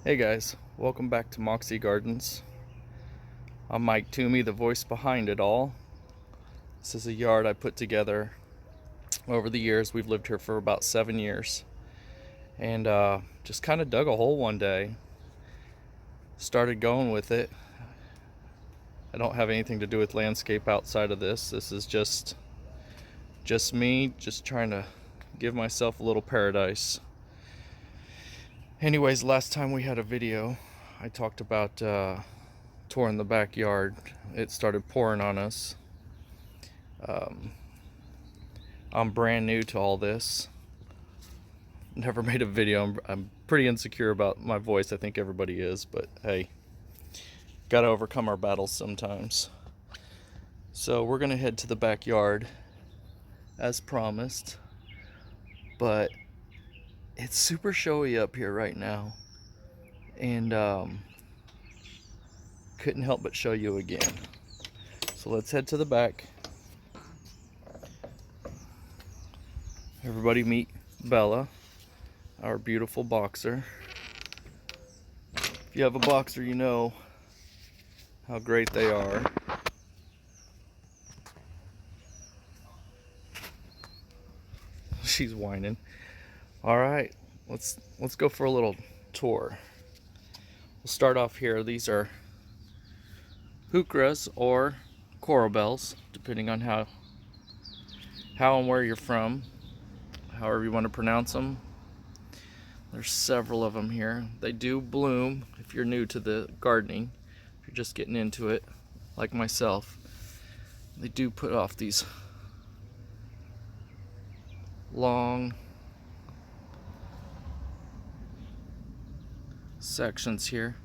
Hey guys, welcome back to Moxie Gardens. I'm Mike Toomey, the voice behind it all. This is a yard I put together over the years. We've lived here for about 7 years. And just kind of dug a hole one day. Started going with it. I don't have anything to do with landscape outside of this. This is just me, just trying to give myself a little paradise. Anyways, last time we had a video, I talked about touring the backyard. It started pouring on us. I'm brand new to all this. Never made a video. I'm pretty insecure about my voice. I think everybody is, but hey, gotta overcome our battles sometimes. So we're gonna head to the backyard as promised, but it's super showy up here right now, and couldn't help but show you again. So let's head to the back. Everybody meet Bella, our beautiful boxer. If you have a boxer, you know how great they are. She's whining. All right, let's go for a little tour. We'll start off here. These are heucheras or coral bells, depending on how and where you're from, however you want to pronounce them. There's several of them here. They do bloom if you're new to the gardening. If you're just getting into it, like myself, they do put off these long sections here,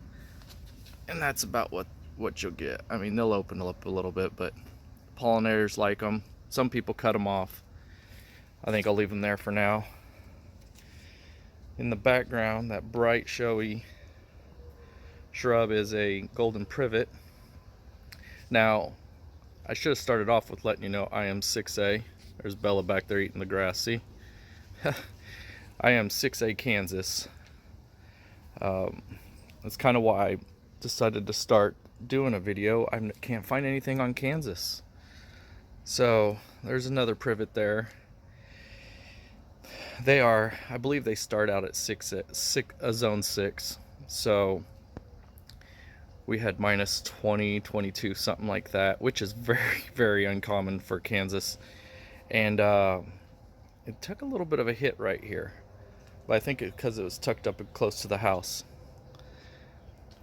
and that's about what you'll get. I mean, they'll open up a little bit, but pollinators like them. Some people cut them off. I think I'll leave them there for now. In the background, that bright showy shrub is a golden privet. Now, I should have started off with letting you know I am 6A. There's Bella back there eating the grass, see? I am 6A Kansas. That's kind of why I decided to start doing a video. I can't find anything on Kansas. So there's another privet there. They are, I believe they start out at zone 6. So we had minus 20, 22, something like that, which is very, very uncommon for Kansas. And it took a little bit of a hit right here. But I think because it was tucked up close to the house,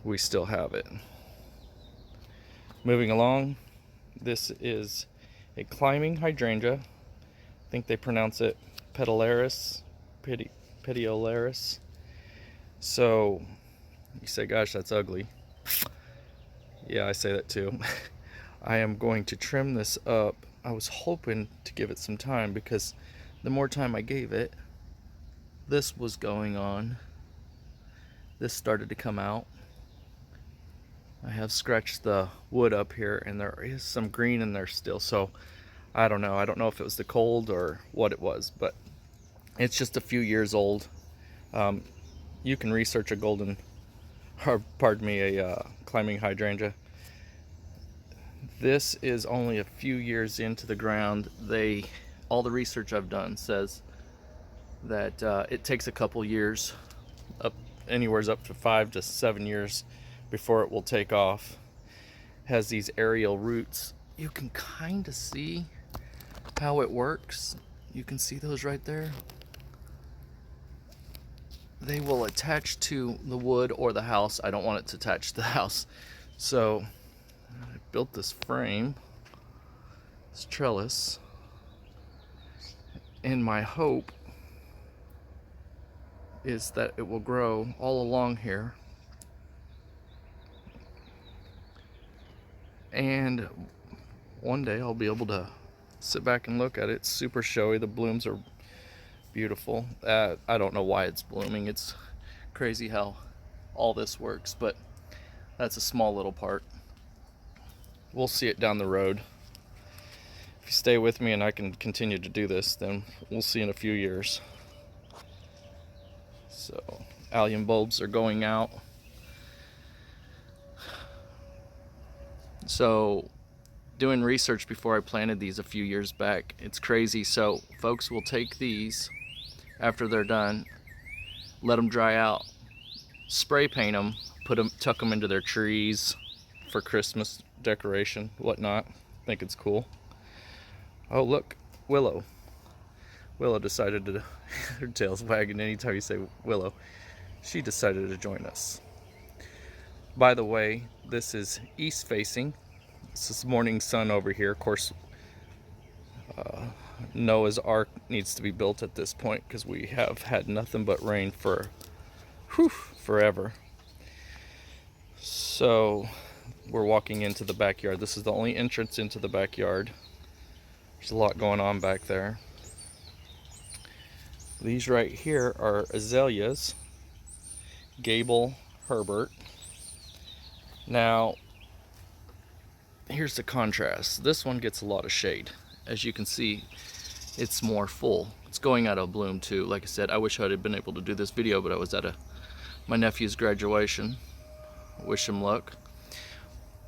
we still have it. Moving along, this is a climbing hydrangea. I think they pronounce it petiolaris. So you say, gosh, that's ugly. Yeah, I say that too. I am going to trim this up. I was hoping to give it some time, because the more time I gave it, this was going on. This started to come out. I have scratched the wood up here, and there is some green in there still, so I don't know. I don't know if it was the cold or what it was, but it's just a few years old. You can research a climbing hydrangea. This is only a few years into the ground. All the research I've done says that it takes a couple years, anywhere up to 5 to 7 years, before it will take off. Has these aerial roots. You can kind of see how it works. You can see those right there. They will attach to the wood or the house. I don't want it to attach to the house, so I built this frame, this trellis, and my hope is that it will grow all along here, and one day I'll be able to sit back and look at it. It's super showy. The blooms are beautiful. I don't know why it's blooming. It's crazy how all this works, but that's a small little part. We'll see it down the road. If you stay with me and I can continue to do this, then we'll see in a few years. So allium bulbs are going out. So doing research before I planted these a few years back, it's crazy. So folks will take these after they're done, let them dry out, spray paint them, tuck them into their trees for Christmas decoration, whatnot. I think it's cool. Oh look, Willow. Willow decided to, her tail's wagging anytime you say Willow. She decided to join us. By the way, this is east facing. This is morning sun over here. Of course, Noah's Ark needs to be built at this point because we have had nothing but rain for forever. So we're walking into the backyard. This is the only entrance into the backyard. There's a lot going on back there. These right here are azaleas, Gable Herbert. Now, here's the contrast. This one gets a lot of shade. As you can see, it's more full. It's going out of bloom too. Like I said, I wish I had been able to do this video, but I was at my nephew's graduation. Wish him luck.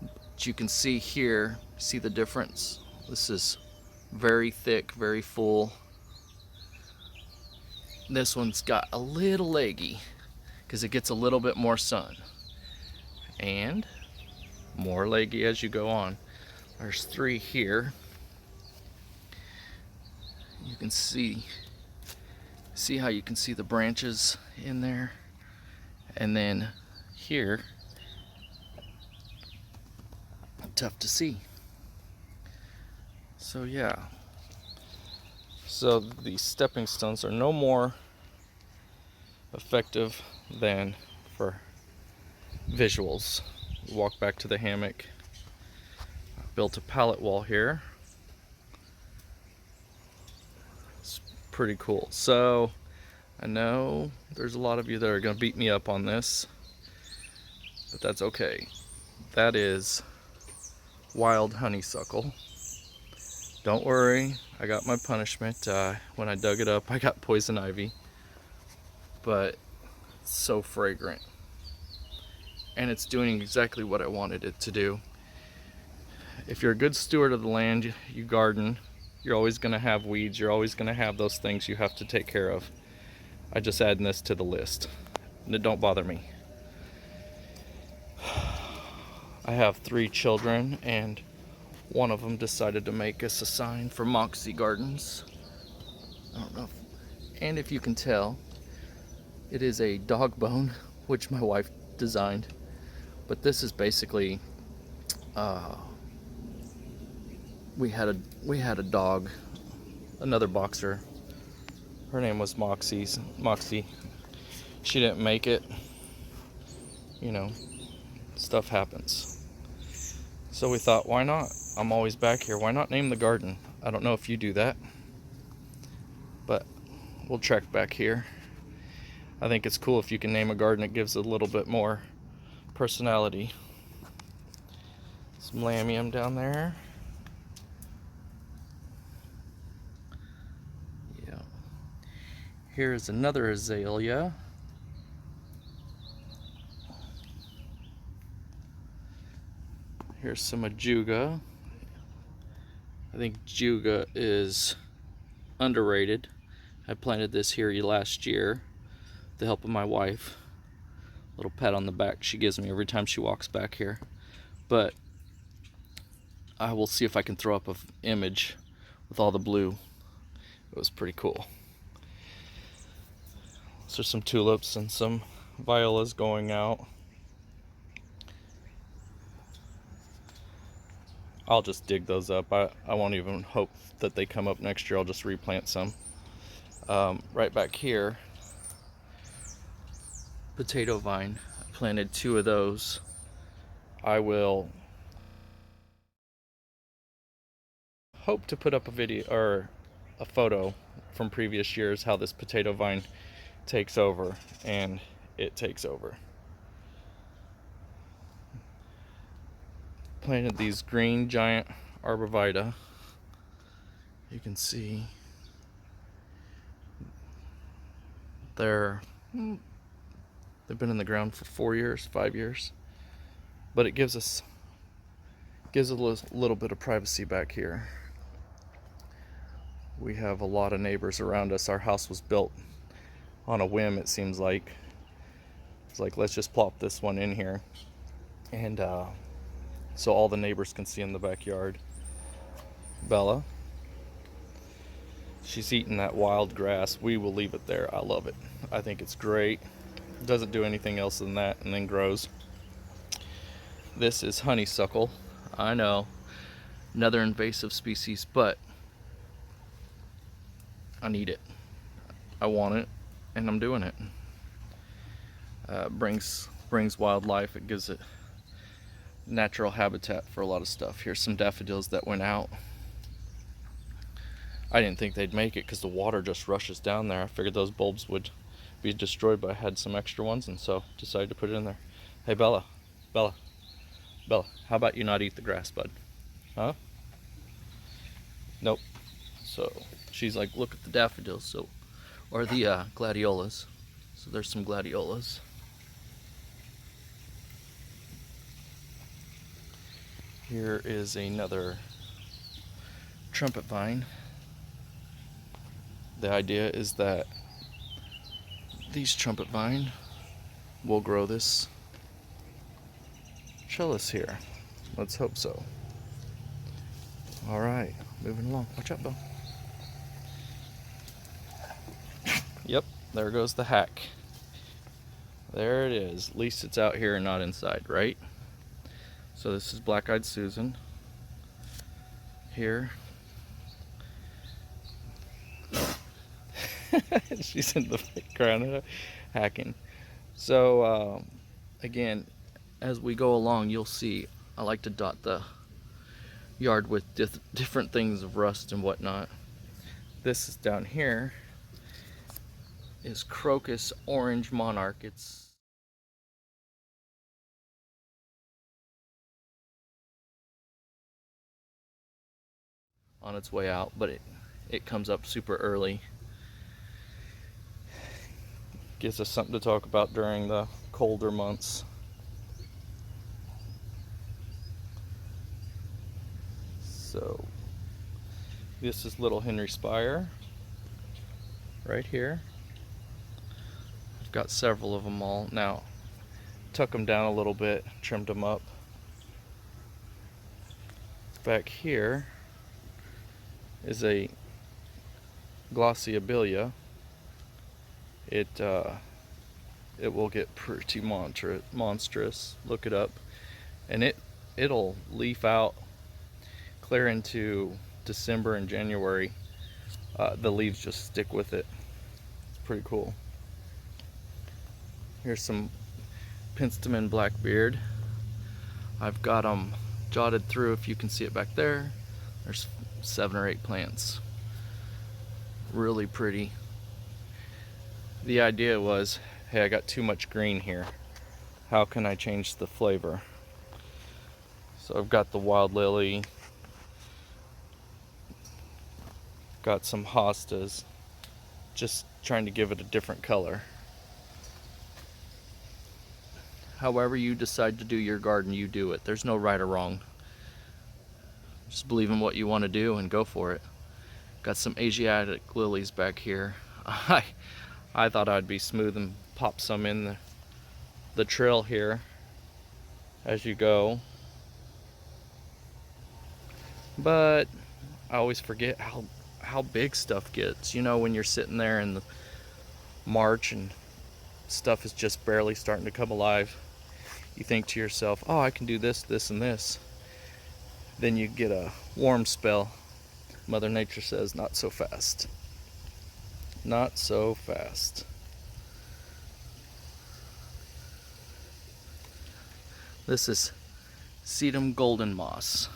But you can see here, see the difference? This is very thick, very full. This one's got a little leggy because it gets a little bit more sun. And more leggy as you go on. There's 3 here. You can see how you can see the branches in there. And then here, tough to see. So yeah. So these stepping stones are no more effective than for visuals. Walk back to the hammock. Built a pallet wall here. It's pretty cool. So I know there's a lot of you that are going to beat me up on this, but that's okay. That is wild honeysuckle. Don't worry, I got my punishment. When I dug it up, I got poison ivy, but it's so fragrant. And it's doing exactly what I wanted it to do. If you're a good steward of the land, you garden, you're always going to have weeds, you're always going to have those things you have to take care of. I just add this to the list. And it don't bother me. I have 3 children, and one of them decided to make us a sign for Moxie Gardens. I don't know if you can tell, it is a dog bone, which my wife designed. But this is basically, we had a dog, another boxer. Her name was Moxie. She didn't make it. You know, stuff happens. So we thought, why not? I'm always back here. Why not name the garden? I don't know if you do that, but we'll check back here. I think it's cool if you can name a garden. It gives a little bit more personality. Some lamium down there. Yeah. Here's another azalea. Here's some ajuga. I think ajuga is underrated. I planted this here last year with the help of my wife. Little pat on the back she gives me every time she walks back here. But I will see if I can throw up an image with all the blue. It was pretty cool. So there's some tulips and some violas going out. I'll just dig those up. I won't even hope that they come up next year. I'll just replant some. Right back here, potato vine. I planted 2 of those. I will hope to put up a video or a photo from previous years how this potato vine takes over, and it takes over. Planted these green giant arborvitae. You can see they've been in the ground for 4 years, 5 years, but it gives us Gives a little bit of privacy back here. We have a lot of neighbors around us. Our house was built on a whim, it seems like. It's like, let's just plop this one in here. And so all the neighbors can see in the backyard. Bella, she's eating that wild grass. We will leave it there. I love it. I think it's great. It doesn't do anything else than that and then grows. This is honeysuckle. I know, another invasive species, but I need it. I want it, and I'm doing it. Brings wildlife. It gives it natural habitat for a lot of stuff. Here's some daffodils that went out. I didn't think they'd make it because the water just rushes down there. I figured those bulbs would be destroyed, but I had some extra ones, and so decided to put it in there. Hey, Bella, how about you not eat the grass, bud? Huh? Nope. So she's like, look at the daffodils, so, or the gladiolas. So there's some gladiolas. Here is another trumpet vine. The idea is that these trumpet vine will grow this trellis here. Let's hope so. All right, moving along. Watch out, Bill. Yep, there goes the hack. There it is. At least it's out here and not inside, right? So this is Black-Eyed Susan. Here. She's in the background hacking. So again, as we go along, you'll see I like to dot the yard with different things of rust and whatnot. This is down here is Crocus Orange Monarch. It's on its way out, but it comes up super early. Gives us something to talk about during the colder months. So this is Little Henry Spire right here. I've got several of them all now. Tuck them down a little bit, trimmed them up. Back here is a Glossiobilia. It will get pretty monstrous. Look it up, and it'll leaf out clear into December and January. The leaves just stick with it. It's pretty cool. Here's some Penstemon Blackbeard. I've got them jotted through. If you can see it back there, there's 7 or 8 plants. Really pretty. The idea was, hey, I got too much green here. How can I change the flavor? So I've got the wild lily, got some hostas, just trying to give it a different color. However you decide to do your garden, you do it. There's no right or wrong. Just believe in what you want to do and go for it. Got some Asiatic lilies back here. I thought I'd be smooth and pop some in the trail here as you go. But I always forget how big stuff gets. You know, when you're sitting there in the March and stuff is just barely starting to come alive, you think to yourself, oh, I can do this, this, and this. Then you get a warm spell. Mother Nature says, not so fast. Not so fast. This is Sedum golden moss.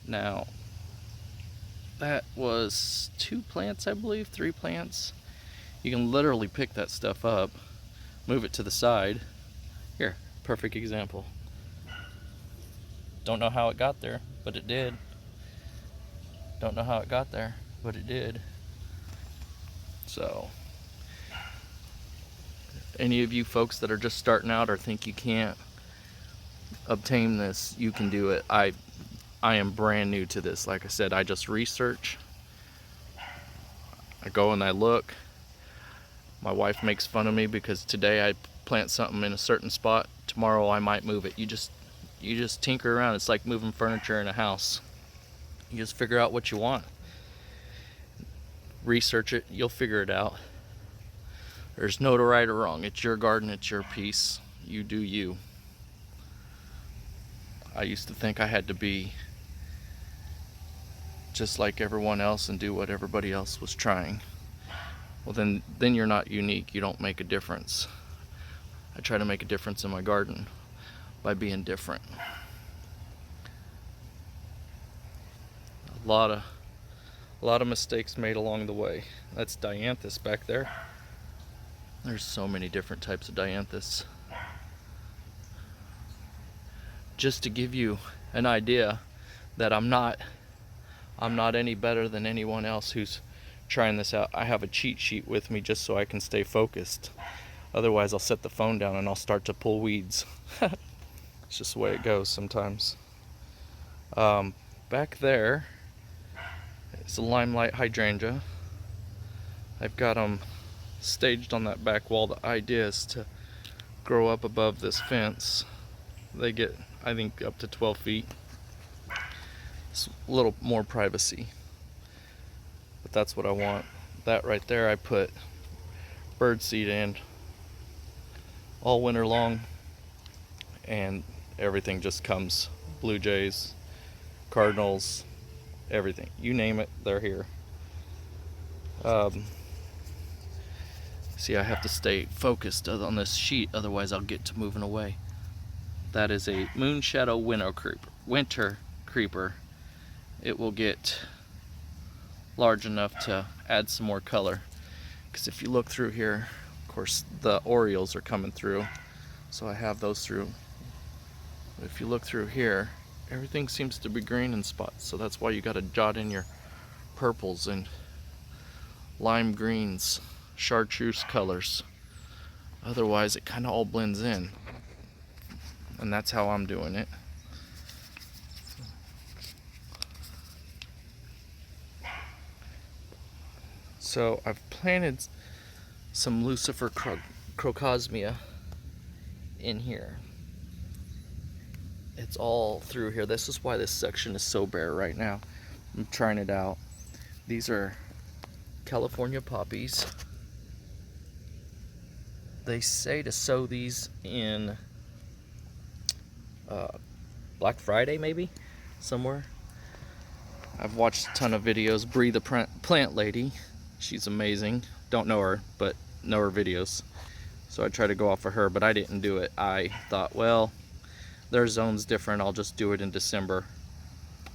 Now, that was 2 plants, I believe, 3 plants. You can literally pick that stuff up, move it to the side. Here, perfect example. Don't know how it got there, but it did. Don't know how it got there, but it did. So, any of you folks that are just starting out or think you can't obtain this, you can do it. I am brand new to this. Like I said, I just research. I go and I look. My wife makes fun of me because today I plant something in a certain spot. Tomorrow I might move it. You just tinker around. It's like moving furniture in a house. You just figure out what you want. Research it. You'll figure it out. There's no right or wrong. It's your garden. It's your piece. You do you. I used to think I had to be just like everyone else and do what everybody else was trying. Well, then you're not unique. You don't make a difference. I try to make a difference in my garden by being different. A lot of mistakes made along the way. That's dianthus back there. There's so many different types of dianthus. Just to give you an idea that I'm not any better than anyone else who's trying this out. I have a cheat sheet with me just so I can stay focused. Otherwise I'll set the phone down and I'll start to pull weeds. It's just the way it goes sometimes. Back there is a limelight hydrangea. I've got them staged on that back wall. The idea is to grow up above this fence. They get, I think, up to 12 feet. It's a little more privacy, but that's what I want. That right there I put birdseed in all winter long, and everything just comes. Blue jays, cardinals, everything. You name it, they're here. See, I have to stay focused on this sheet, otherwise I'll get to moving away. That is a Moonshadow winter creeper. It will get large enough to add some more color. Because if you look through here, of course the orioles are coming through, so I have those through. But if you look through here, everything seems to be green in spots, so that's why you got to jot in your purples and lime greens, chartreuse colors. Otherwise it kind of all blends in, and that's how I'm doing it. So I've planted some Lucifer crocosmia in here. It's all through here. This is why this section is so bare right now. I'm trying it out. These are California poppies. They say to sow these in Black Friday, maybe, somewhere. I've watched a ton of videos. Bree the plant lady, she's amazing. Don't know her, but know her videos. So I try to go off of her, but I didn't do it. I thought, well, their zone's different. I'll just do it in December,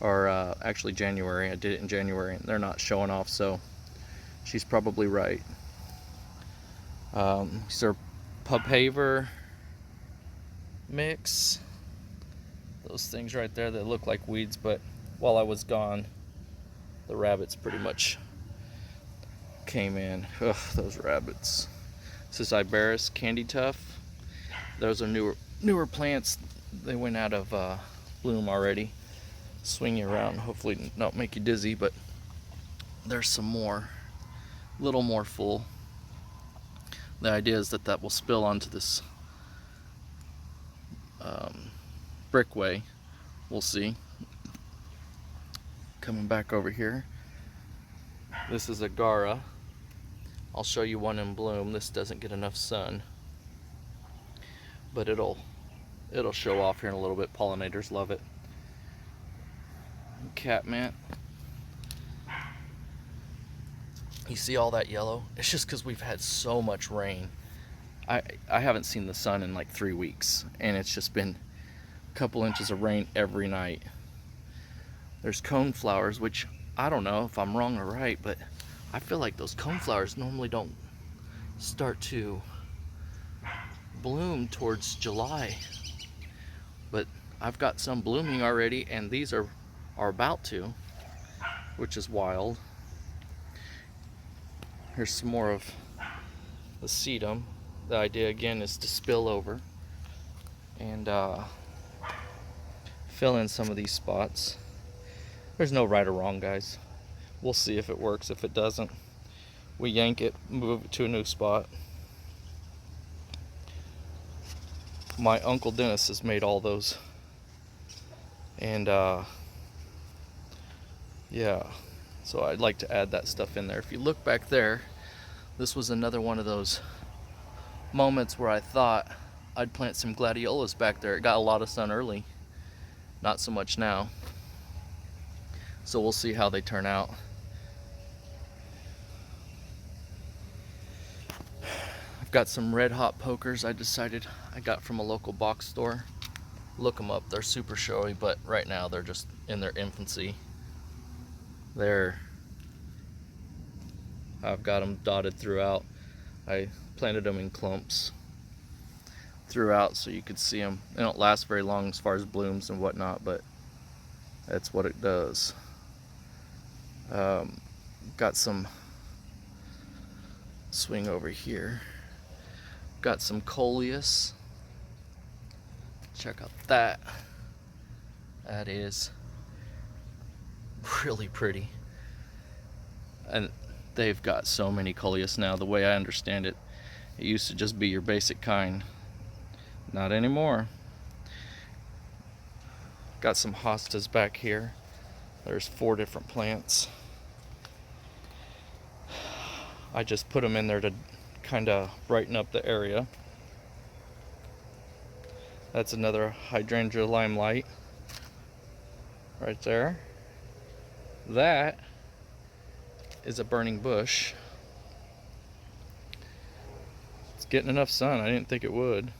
or actually January. I did it in January, and they're not showing off, so she's probably right. These are Pubhaver mix. Those things right there that look like weeds, but while I was gone, the rabbits pretty much came in. Ugh, those rabbits. This is Iberis Candy Tuff. Those are newer plants. They went out of bloom already. Swing you around, hopefully not make you dizzy, but there's some more, little more full. The idea is that will spill onto this brickway. We'll see. Coming back over here, this is a Gara. I'll show you one in bloom. This doesn't get enough sun, but it'll show off here in a little bit. Pollinators love it. Catmint. You see all that yellow? It's just because we've had so much rain. I haven't seen the sun in like 3 weeks, and it's just been a couple inches of rain every night. There's coneflowers, which I don't know if I'm wrong or right, but I feel like those coneflowers normally don't start to bloom towards July. But I've got some blooming already, and these are about to, which is wild. Here's some more of the sedum. The idea again is to spill over, and fill in some of these spots. There's no right or wrong, guys. We'll see if it works. If it doesn't, we yank it, move it to a new spot. My Uncle Dennis has made all those. And yeah, so I'd like to add that stuff in there. If you look back there, this was another one of those moments where I thought I'd plant some Gladiolas back there. It got a lot of sun early, not so much now. So we'll see how they turn out. I've got some red hot pokers I decided I got from a local box store. Look them up, they're super showy, but right now they're just in their infancy. I've got them dotted throughout. I planted them in clumps throughout so you could see them. They don't last very long as far as blooms and whatnot, but that's what it does. Got some, swing over here. Got some Coleus. Check out that. That is really pretty. And they've got so many Coleus now. The way I understand it, it used to just be your basic kind. Not anymore. Got some Hostas back here. There's 4 different plants. I just put them in there to kind of brighten up the area. That's another Hydrangea limelight right there. That is a burning bush. It's getting enough sun. I didn't think it would.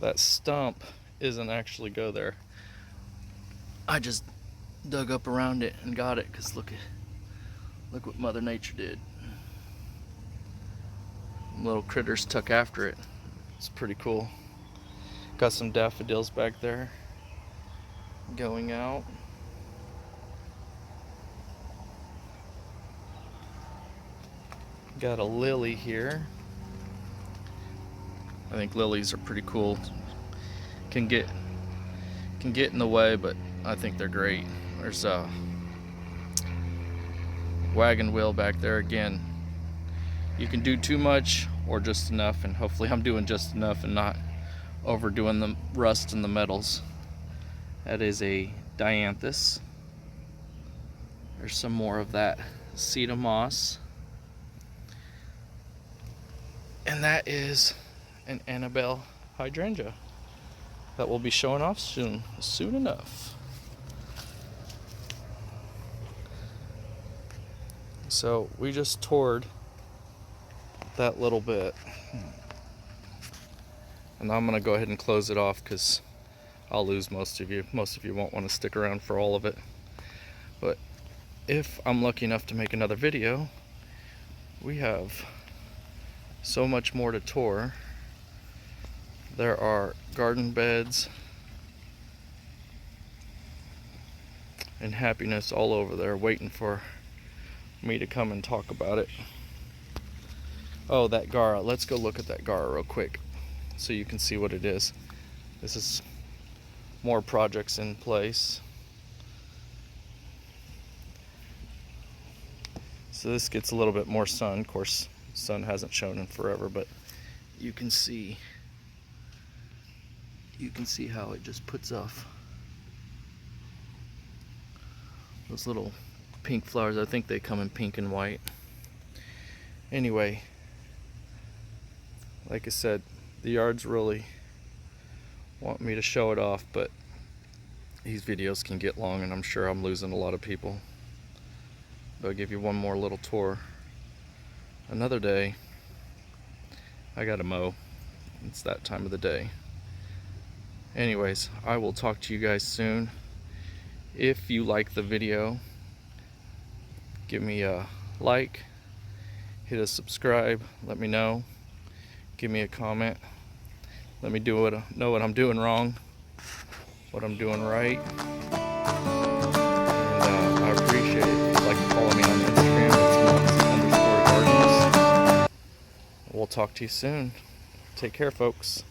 That stump isn't actually go there. I just dug up around it and got it because look what Mother Nature did. Little critters took after it. It's pretty cool. Got some daffodils back there going out. Got a lily here. I think lilies are pretty cool. Can get in the way, but I think they're great. There's a wagon wheel back there again. You can do too much or just enough, and hopefully I'm doing just enough and not overdoing the rust and the metals. That is a dianthus. There's some more of that cedar moss. And that is an Annabelle hydrangea that will be showing off soon enough. So we just toured that little bit, and I'm gonna go ahead and close it off because I'll lose most of you. Most of you won't want to stick around for all of it, but if I'm lucky enough to make another video, we have so much more to tour. There are garden beds and happiness all over there waiting for me to come and talk about it. Oh, that Gara. Let's go look at that Gara real quick so you can see what it is. This is more projects in place. So this gets a little bit more sun. Of course, sun hasn't shown in forever, but you can see how it just puts off those little pink flowers. I think they come in pink and white. Anyway, like I said, the yards really want me to show it off, but these videos can get long and I'm sure I'm losing a lot of people. But I'll give you one more little tour. Another day. I gotta mow. It's that time of the day. Anyways, I will talk to you guys soon. If you like the video, give me a like, hit a subscribe, let me know, give me a comment, let me know what I'm doing wrong, what I'm doing right, and I appreciate it. If you'd like to follow me on Instagram, it's Moxie_Gardens. We'll talk to you soon. Take care, folks.